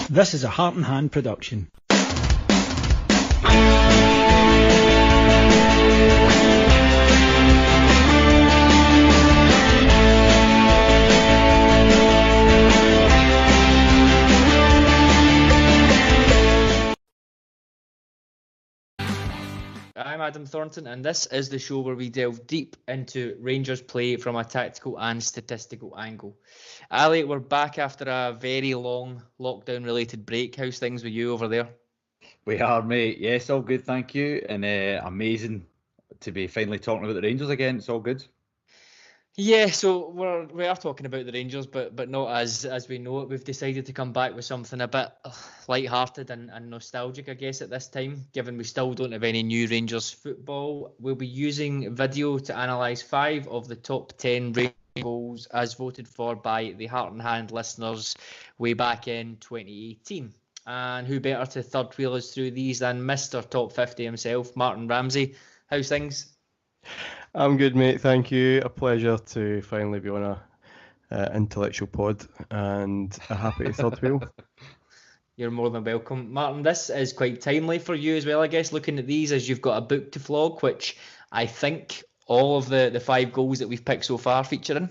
This is a Heart and Hand production. I'm Adam Thornton, and this is the show where we delve deep into Rangers play from a tactical and statistical angle. Ali, we're back after a very long lockdown-related break. How's things with you over there? We are, mate. Yes, all good, thank you. And amazing to be finally talking about the Rangers again. It's all good. Yeah, so we are talking about the Rangers, but not as we know it. We've decided to come back with something a bit light-hearted and nostalgic, I guess, at this time, given we still don't have any new Rangers football. We'll be using video to analyse 5 of the top 10 Rangers goals as voted for by the Heart and Hand listeners way back in 2018. And who better to third wheel us through these than Mr. Top 50 himself, Martyn Ramsay. How's things? I'm good, mate. Thank you. A pleasure to finally be on a intellectual pod, and a happy third wheel. You're more than welcome. Martyn, this is quite timely for you as well, I guess, looking at these, as you've got a book to flog, which I think all of the 5 goals that we've picked so far feature in.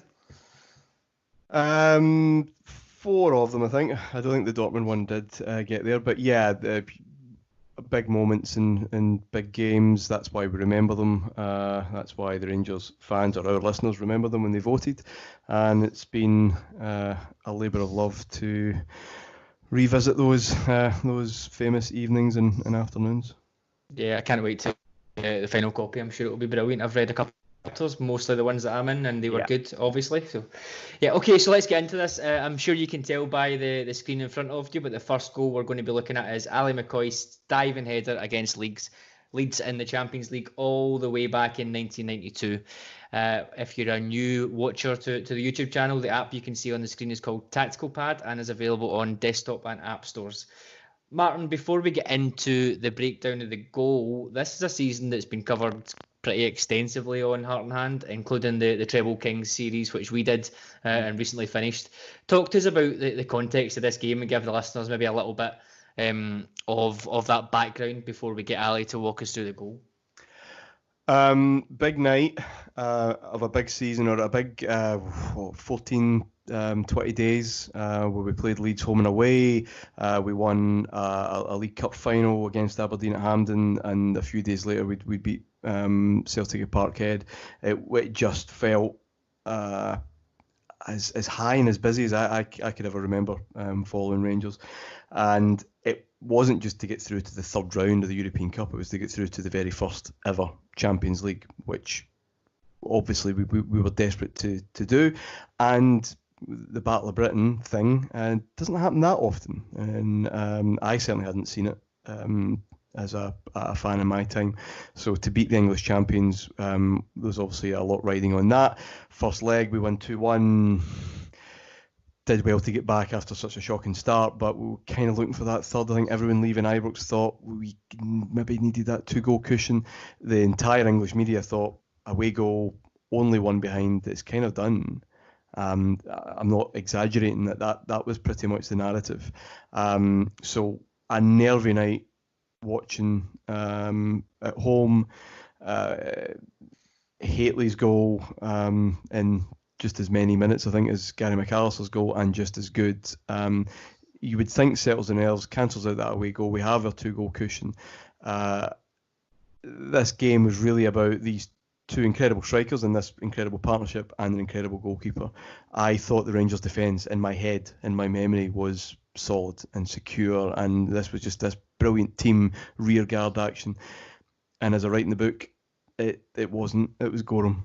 4 of them, I think. I don't think the Dortmund one did get there, but yeah, the big moments in big games. That's why we remember them. That's why the Rangers fans or our listeners remember them when they voted. And it's been a labour of love to revisit those famous evenings and afternoons. Yeah, I can't wait to the final copy. I'm sure it'll be brilliant. I've read a couple of chapters, mostly the ones that I'm in, and they were good, obviously. So, yeah, okay, so let's get into this. I'm sure you can tell by the screen in front of you, but the first goal we're going to be looking at is Ali McCoist's diving header against Leeds in the Champions League all the way back in 1992. If you're a new watcher to the YouTube channel, the app you can see on the screen is called Tactical Pad and is available on desktop and app stores. Martyn, before we get into the breakdown of the goal, this is a season that's been covered pretty extensively on Heart and Hand, including the Treble Kings series, which we did and recently finished. Talk to us about the context of this game and give the listeners maybe a little bit of that background before we get Ali to walk us through the goal. Big night of a big season, or a big 14, 20 days where we played Leeds home and away. We won a League Cup final against Aberdeen at Hampden, and a few days later we beat Celtic at Parkhead. It just felt as high and as busy as I could ever remember following Rangers. And it wasn't just to get through to the third round of the European Cup, it was to get through to the very first ever Champions League, which obviously we were desperate to do. And the Battle of Britain thing doesn't happen that often, and I certainly hadn't seen it as a fan in my time. So to beat the English champions, there's obviously a lot riding on that. First leg we won 2-1. Did well to get back after such a shocking start, but we were kind of looking for that third. I think everyone leaving Ibrox thought we maybe needed that 2-goal cushion. The entire English media thought away goal, only one behind, it's kind of done. I'm not exaggerating that was pretty much the narrative. So a nervy night watching at home. Hateley's goal in just as many minutes, I think, as Gary McAllister's goal, and just as good. You would think settles the nerves, cancels out that away goal. We have a 2-goal cushion. This game was really about these 2 incredible strikers in this incredible partnership and an incredible goalkeeper. I thought the Rangers' defence, in my head, in my memory, was solid and secure, and this was just this brilliant team rearguard action. And as I write in the book, it wasn't. It was Gorham.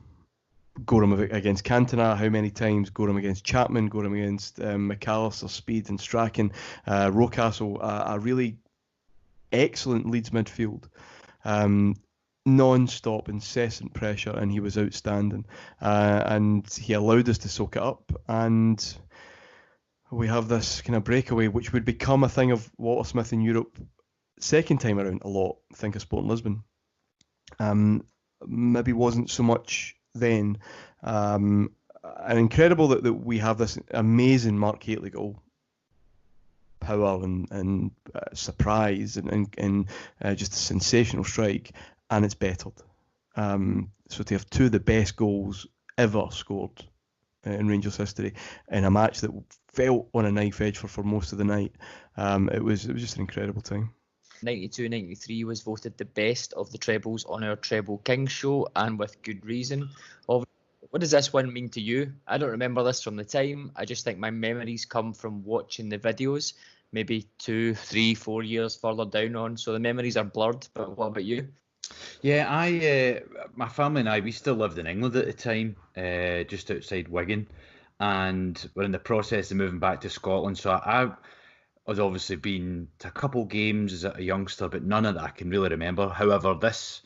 Gorham against Cantona, how many times? Gorham against Chapman, Gorham against McAllister, Speed and Strachan, Rocastle, a really excellent Leeds midfield. Non-stop, incessant pressure, and he was outstanding. And he allowed us to soak it up, and we have this kind of breakaway, which would become a thing of Walter Smith in Europe second time around a lot. Think of Sporting Lisbon. Maybe wasn't so much then. And incredible that we have this amazing Mark Hateley goal. power and surprise and just a sensational strike, and it's bettered. So to have two of the best goals ever scored in Rangers history in a match that felt on a knife edge for most of the night, it was just an incredible time. 92-93 was voted the best of the trebles on our Treble King show, and with good reason. What does this one mean to you? I don't remember this from the time. I just think my memories come from watching the videos, maybe 2, 3, 4 years further down on. So the memories are blurred. But what about you? Yeah, my family and I, we still lived in England at the time, just outside Wigan, and we're in the process of moving back to Scotland. So I was obviously been to a couple games as a youngster, but none of that I can really remember. However, this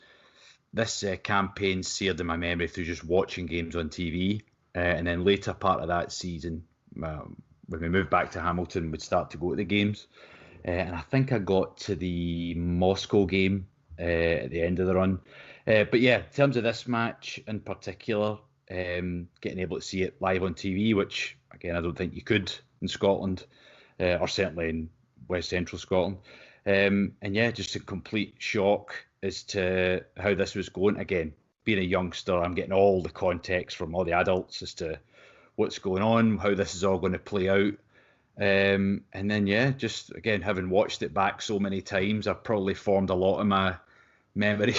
campaign seared in my memory through just watching games on TV, and then later part of that season, when we moved back to Hamilton, we'd start to go to the games, and I think I got to the Moscow game at the end of the run. But yeah, in terms of this match in particular, getting able to see it live on TV, which again I don't think you could in Scotland, or certainly in West Central Scotland, and yeah, just a complete shock as to how this was going. Again, being a youngster, I'm getting all the context from all the adults as to what's going on, how this is all going to play out. And then, yeah, just again, having watched it back so many times, I've probably formed a lot of my memories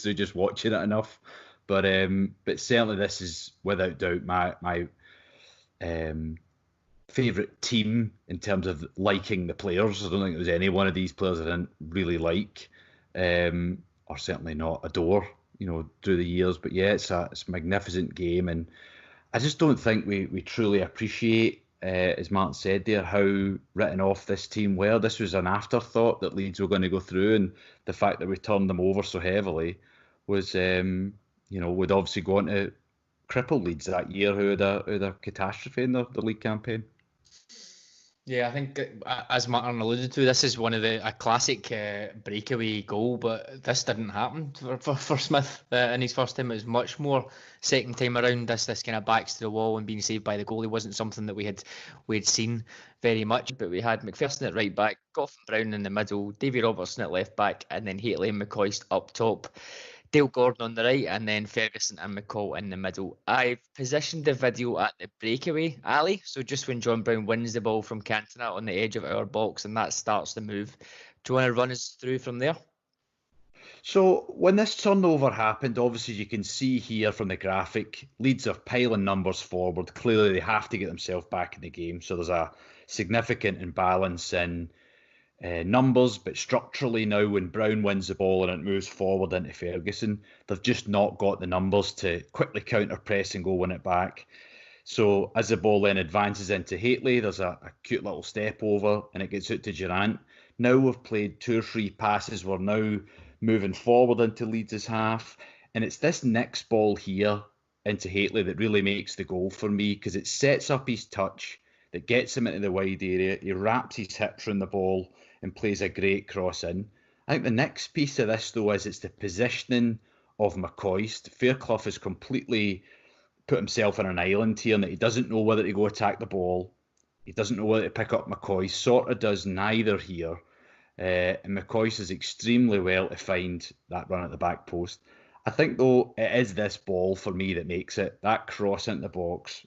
through just watching it enough. But certainly this is without doubt my favourite team in terms of liking the players. I don't think there's any one of these players I didn't really like, or certainly not adore, through the years. But yeah, it's a magnificent game, and I just don't think we truly appreciate, as Martyn said there, how written off this team were. This was an afterthought that Leeds were going to go through, and the fact that we turned them over so heavily was, would obviously go on to cripple Leeds that year, who had a catastrophe in the league campaign. Yeah, I think as Martyn alluded to, this is a classic breakaway goal, but this didn't happen for Smith in his first time. It was much more second time around. This kind of backs to the wall and being saved by the goalie wasn't something that we'd seen very much. But we had McPherson at right back, Goff and Brown in the middle, Davy Robertson at left back, and then Hateley and McCoist up top. Dale Gordon on the right, and then Ferguson and McCall in the middle. I've positioned the video at the breakaway alley, so just when John Brown wins the ball from Cantona on the edge of our box, and that starts the move. Do you want to run us through from there? So when this turnover happened, obviously you can see here from the graphic, Leeds are piling numbers forward. Clearly they have to get themselves back in the game, so there's a significant imbalance in numbers, but structurally now when Brown wins the ball and it moves forward into Ferguson, they've just not got the numbers to quickly counter press and go win it back. So as the ball then advances into Hateley, there's a cute little step over and it gets out to Durant. Now we've played 2 or 3 passes, we're now moving forward into Leeds' half, and it's this next ball here into Hateley that really makes the goal for me, because it sets up his touch that gets him into the wide area. He wraps his hips around the ball and plays a great cross in. I think the next piece of this, though, is it's the positioning of McCoist. Fairclough has completely put himself on an island here, and that he doesn't know whether to go attack the ball. He doesn't know whether to pick up McCoist. Sort of does neither here. And McCoist is extremely well to find that run at the back post. I think, though, it is this ball for me that makes it. That cross into the box,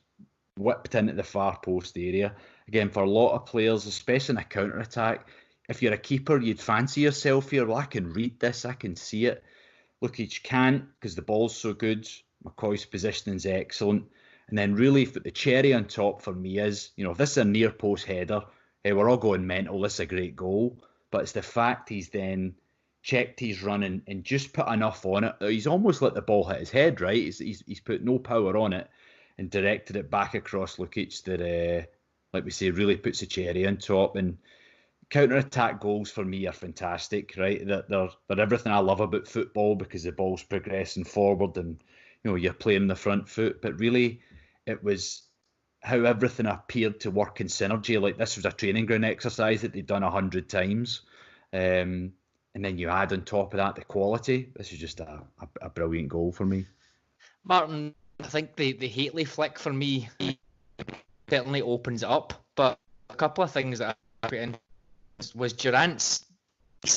whipped into the far post area. Again, for a lot of players, especially in a counter-attack, if you're a keeper, you'd fancy yourself here. Well, I can read this, I can see it. Lukic can't, because the ball's so good. McCoyst's positioning's excellent. And then really, the cherry on top for me is, if this is a near post header, we're all going mental, this is a great goal. But it's the fact he's then checked his run and just put enough on it. He's almost let the ball hit his head, right? He's put no power on it and directed it back across Lukic that, like we say, really puts the cherry on top. And counter-attack goals for me are fantastic, right? They're everything I love about football, because the ball's progressing forward and you're playing the front foot. But really, it was how everything appeared to work in synergy. Like, this was a training ground exercise that they'd done 100 times. And then you add on top of that the quality. This is just a brilliant goal for me. Martyn, I think the Hateley flick for me certainly opens it up, but a couple of things that was Durant's,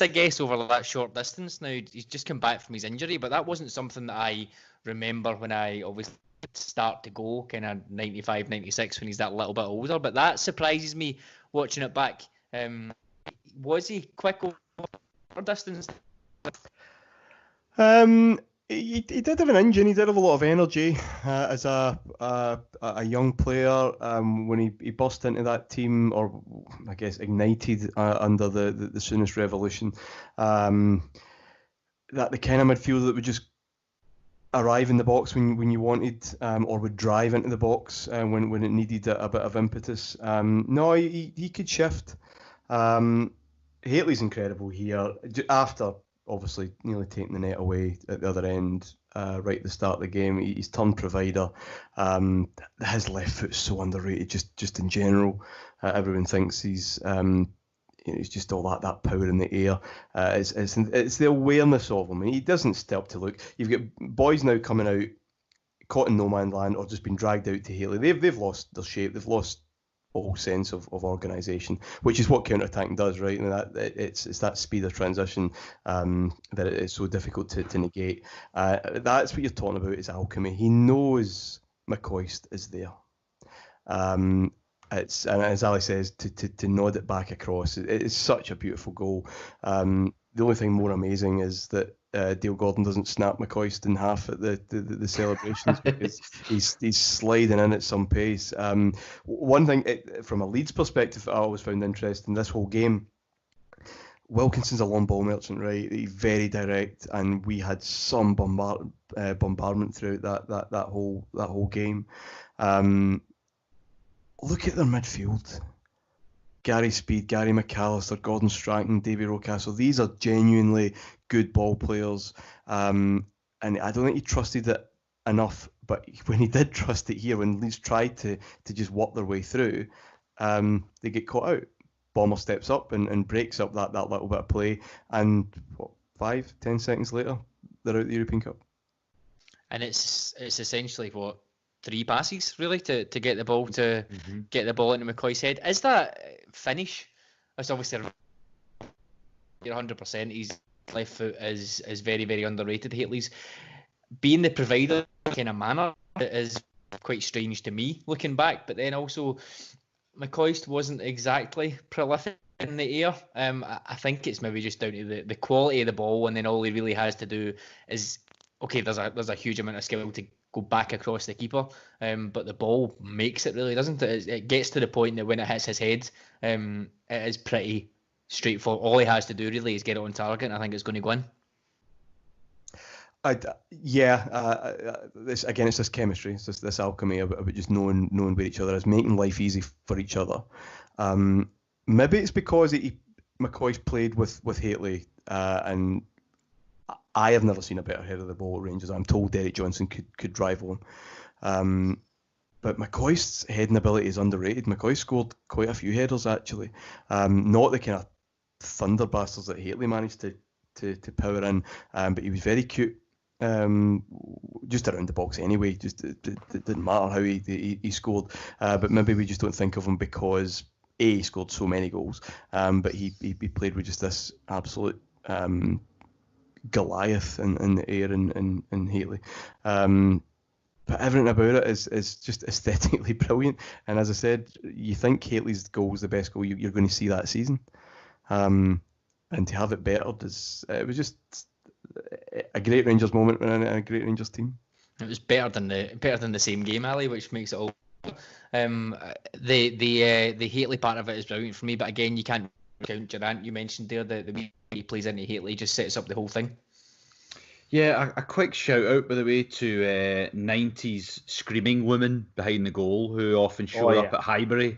I guess, over that short distance. Now, he's just come back from his injury, but that wasn't something that I remember when I obviously start to go, kind of 95, 96, when he's that little bit older. But that surprises me watching it back. Was he quick over distance? He did have an engine. He did have a lot of energy as a young player. When he burst into that team, or I guess ignited under the Soonest revolution, that the kind of midfielder that would just arrive in the box when you wanted, or would drive into the box when it needed a bit of impetus. No, he could shift. Haley's incredible here. After obviously nearly taking the net away at the other end right at the start of the game, he's turned provider. His left foot's so underrated, just in general. Everyone thinks he's just all that power in the air. It's the awareness of him. He doesn't stop to look. You've got boys now coming out, caught in no man's land, or just been dragged out to Haley. They've lost their shape. They've lost all sense of organisation, which is what counter-attacking does, right? And it's that speed of transition that it's so difficult to negate. That's what you're talking about, is alchemy. He knows McCoist is there. And as Ali says, to nod it back across, it is such a beautiful goal. The only thing more amazing is that Dale Gordon doesn't snap McCoist in half at the celebrations, because he's sliding in at some pace. One thing from a Leeds perspective I always found interesting this whole game, Wilkinson's a long ball merchant, right? He's very direct, and we had some bombardment throughout that whole game. Look at their midfield. Gary Speed, Gary McAllister, Gordon Strachan, Davy Rocastle. These are genuinely good ball players. And I don't think he trusted it enough. But when he did trust it here, when Leeds tried to just work their way through, they get caught out. Bomber steps up and breaks up that little bit of play. And 5-10 seconds later, they're out the European Cup. And it's essentially 3 passes really to get the ball get the ball into McCoist's head. Is that finish? That's obviously you're 100%. His left foot is very, very underrated. Haley's being the provider kind of manner is quite strange to me looking back. But then also McCoist wasn't exactly prolific in the air. I think it's maybe just down to the quality of the ball, and then all he really has to do is there's a huge amount of skill to go back across the keeper, but the ball makes it, really, doesn't it? It gets to the point that when it hits his head, it is pretty straightforward. All he has to do really is get it on target, and I think it's going to go in. This again, it's this chemistry, it's this alchemy about just knowing where each other is, making life easy for each other. Maybe it's because McCoist played with Haley, and I have never seen a better head of the ball at Rangers. I'm told Derek Johnson could rival him. But McCoist's heading ability is underrated. McCoist scored quite a few headers, actually. Not the kind of thunder bastards that Haley managed to power in, but he was very cute. Just around the box anyway. Just it didn't matter how he scored. But maybe we just don't think of him because he scored so many goals. But he played with just this absolute Goliath in the air in Haley. But everything about it is just aesthetically brilliant. And as I said, you think Haley's goal is the best goal you're going to see that season. And to have it bettered it was just a great Rangers moment and a great Rangers team. It was better than the same game, Ali, which makes it all. The Haley part of it is brilliant for me, but again, you can't count Durant. You mentioned there the way he plays into Haley just sets up the whole thing. Yeah, a quick shout out, by the way, to 90s screaming women behind the goal who often showed up at Highbury,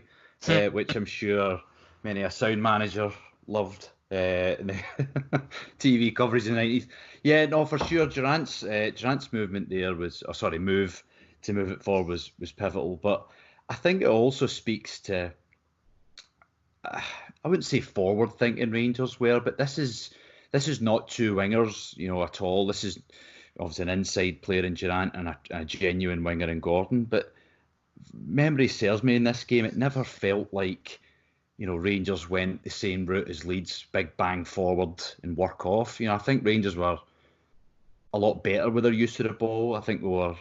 which I'm sure many a sound manager loved in the TV coverage in the 90s. Yeah, no, for sure, Durant's movement there move to move it forward was pivotal. But I think it also speaks to, I wouldn't say forward thinking Rangers were, but this is not two wingers, at all. This is obviously an inside player in Durant and a genuine winger in Gordon. But memory serves me, in this game, it never felt like Rangers went the same route as Leeds, big bang forward and work off. I think Rangers were a lot better with their use of the ball. I think we were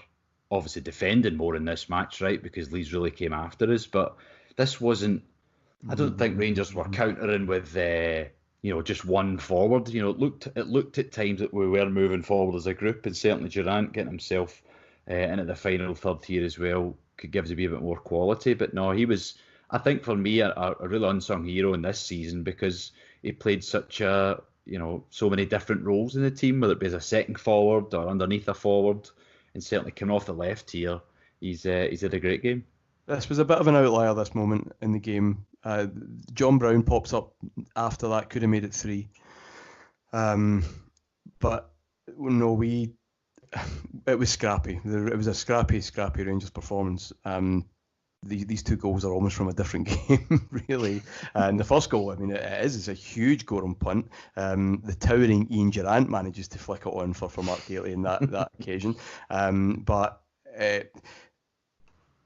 obviously defending more in this match, right? Because Leeds really came after us. But this wasn't. I don't think Rangers were countering with just one forward. It looked at times that we were moving forward as a group, and certainly Durant getting himself into the final third here as well could give us a wee bit more quality. But no, he was, I think, for me, a real unsung hero in this season because he played such so many different roles in the team, whether it be as a second forward or underneath a forward, and certainly coming off the left here, he's had a great game. This was a bit of an outlier, this moment in the game. John Brown pops up after that, could have made it 3. But no, it was scrappy. It was a scrappy Rangers performance. These 2 goals are almost from a different game, really. And the first goal, I mean, it's a huge goal on punt. The towering Ian Durant manages to flick it on for Mark Gately in that occasion. But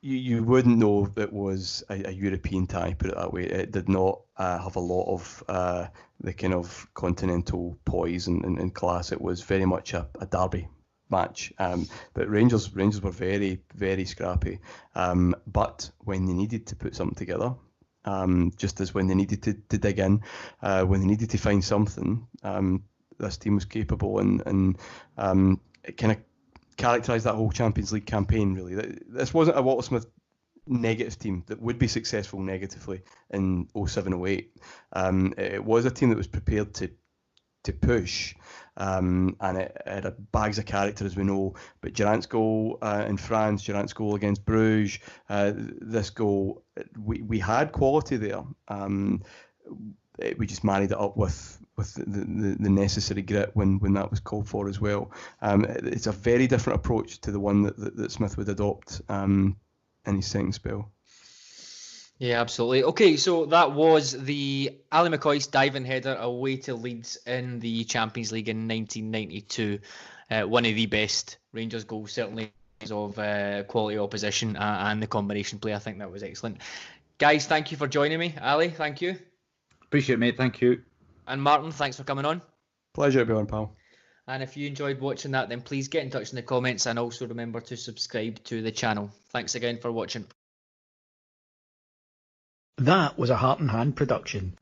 you wouldn't know it was a European tie, put it that way. It did not have a lot of the kind of continental poise and class. It was very much a derby match, but Rangers were very, very scrappy, but when they needed to put something together, just as when they needed to dig in, when they needed to find something, this team was capable, and it kind of characterised that whole Champions League campaign, really. This wasn't a Walter Smith negative team that would be successful negatively in 07-08. It was a team that was prepared to push, and it had bags of character, as we know. But Durant's goal in France, Durant's goal against Bruges, this goal, we had quality there. We just married it up with the necessary grit when that was called for as well. It's a very different approach to the one that Smith would adopt in his second spell. Yeah, absolutely. Okay, so that was the Ali McCoist diving header away to Leeds in the Champions League in 1992. One of the best Rangers goals, certainly, of quality opposition and the combination play. I think that was excellent. Guys, thank you for joining me. Ali, thank you. Appreciate it, mate. Thank you. And Martyn, thanks for coming on. Pleasure to be on, pal. And if you enjoyed watching that, then please get in touch in the comments, and also remember to subscribe to the channel. Thanks again for watching. That was a Heart and Hand production.